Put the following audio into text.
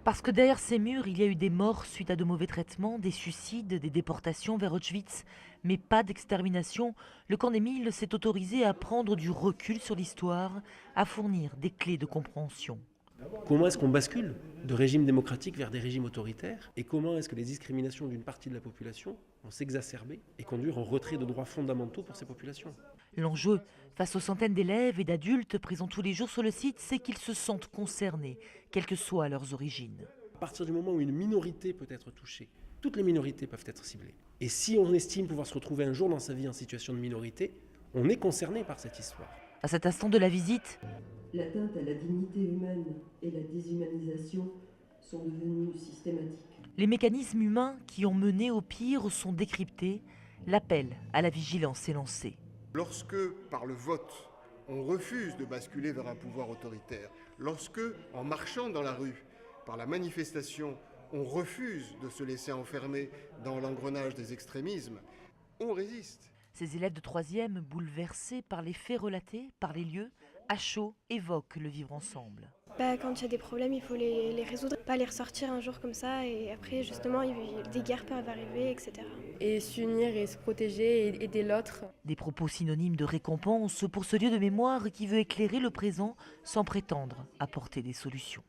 Parce que derrière ces murs, il y a eu des morts suite à de mauvais traitements, des suicides, des déportations vers Auschwitz, mais pas d'extermination, le camp d'Émile s'est autorisé à prendre du recul sur l'histoire, à fournir des clés de compréhension. Comment est-ce qu'on bascule de régimes démocratiques vers des régimes autoritaires? Et comment est-ce que les discriminations d'une partie de la population vont s'exacerber et conduire au retrait de droits fondamentaux pour ces populations? L'enjeu, face aux centaines d'élèves et d'adultes présents tous les jours sur le site, c'est qu'ils se sentent concernés, quelles que soient leurs origines. À partir du moment où une minorité peut être touchée, toutes les minorités peuvent être ciblées. Et si on estime pouvoir se retrouver un jour dans sa vie en situation de minorité, on est concerné par cette histoire. À cet instant de la visite, L'atteinte à la dignité humaine et la déshumanisation sont devenues systématiques. les mécanismes humains qui ont mené au pire sont décryptés, l'appel à la vigilance est lancé. Lorsque, par le vote, on refuse de basculer vers un pouvoir autoritaire, lorsque, en marchant dans la rue, par la manifestation, on refuse de se laisser enfermer dans l'engrenage des extrémismes, on résiste. Ces élèves de 3e, bouleversés par les faits relatés, par les lieux, à chaud évoquent le vivre ensemble. Quand il y a des problèmes, il faut les résoudre, pas les ressortir un jour comme ça et après justement des guerres peuvent arriver, etc. Et s'unir et se protéger et aider l'autre. Des propos synonymes de récompense pour ce lieu de mémoire qui veut éclairer le présent sans prétendre apporter des solutions.